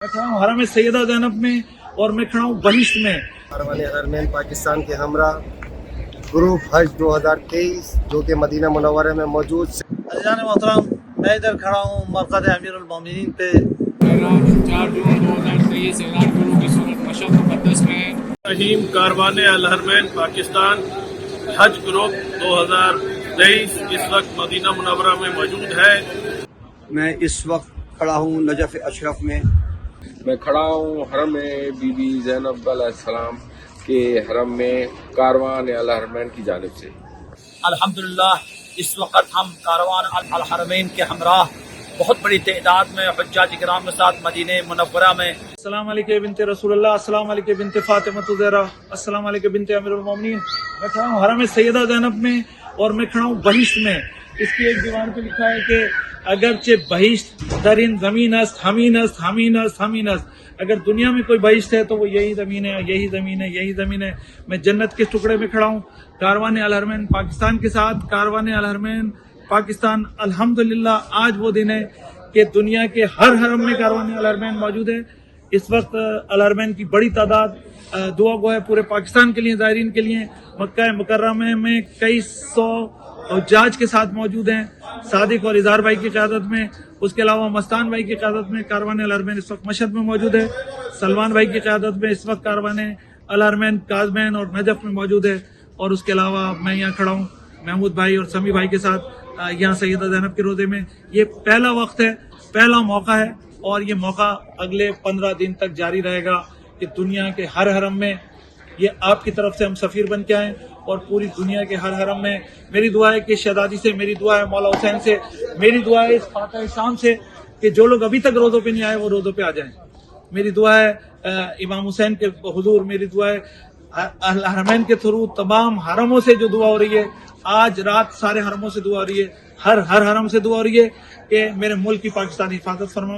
میں کھڑا ہوں حرم سیدہ زینب میں اور میں کھڑا ہوں بہشت میں۔ کاروان حرمین پاکستان کے ہمراہ گروپ حج 2023 جو کہ مدینہ منورہ میں موجود۔ عزیزان محترم، میں ادھر کھڑا ہوں مرکز امیر المومنین پہ۔ 4 جون 2023 اعلان کروں کی صورت مشہد مقدس میں رحیم کاروان الحرمین پاکستان حج گروپ 2023 اس وقت مدینہ منورہ میں موجود ہے۔ میں اس وقت کھڑا ہوں نجف اشرف میں۔ میں کھڑا ہوں حرم بی بی زینب علیہ السلام کے حرم میں کاروان الحرمین کی جانب سے۔ الحمدللہ اس وقت ہم کاروان الحرمین کے ہمراہ بہت بڑی تعداد میں حجاج کرام کے ساتھ مدینہ منورہ میں۔ السلام علیکم بنت رسول اللہ، السلام علیکم بنت فاطمہ الزہرا، السلام علیکم بنت امیر المومنین۔ میں کھڑا ہوں حرم سیدہ زینب میں اور میں کھڑا ہوں بہشت میں۔ اس کی ایک دیوار پہ لکھا ہے کہ اگرچہ بہشت درین زمین است، ہمین است، ہمین است، ہمین است۔ اگر دنیا میں کوئی بہشت ہے تو وہ یہی زمین ہے، یہی زمین ہے، یہی زمین ہے۔ میں جنت کے ٹکڑے میں کھڑا ہوں کاروان الحرمین پاکستان کے ساتھ۔ کاروان الحرمین پاکستان الحمدللہ آج وہ دن ہے کہ دنیا کے ہر حرم میں کاروان الحرمین موجود ہے۔ اس وقت الحرمین کی بڑی تعداد دعا گو ہے پورے پاکستان کے لیے، زائرین کے لیے۔ مکہ مکرمہ میں کئی سو حجاج کے ساتھ موجود ہیں، صادق اور اظہار بھائی کی قیادت میں۔ اس کے علاوہ مستان بھائی کی قیادت میں کاروان الحرمین اس وقت مشہد میں موجود ہے۔ سلمان بھائی کی قیادت میں اس وقت کاروان الحرمین کاظمین اور نجف میں موجود ہے۔ اور اس کے علاوہ میں یہاں کھڑا ہوں محمود بھائی اور سمی بھائی کے ساتھ یہاں سیدہ زینب کے روضے میں۔ یہ پہلا وقت ہے، پہلا موقع ہے، اور یہ موقع اگلے 15 دن تک جاری رہے گا کہ دنیا کے ہر حرم میں یہ آپ کی طرف سے ہم سفیر بن کے آئیں، اور پوری دنیا کے ہر حرم میں میری دعا ہے کہ شہزادی سے، میری دعا ہے مولا حسین سے، میری دعا ہے اس فاتح شام سے کہ جو لوگ ابھی تک روزوں پہ نہیں آئے وہ روزوں پہ آ جائیں۔ میری دعا ہے امام حسین کے حضور، میری دعا ہے الحرمین کے تھرو تمام حرموں سے جو دعا ہو رہی ہے، آج رات سارے حرموں سے دعا ہو رہی ہے، ہر حرم سے دعا ہو رہی ہے کہ میرے ملک کی پاکستانی حفاظت فرما۔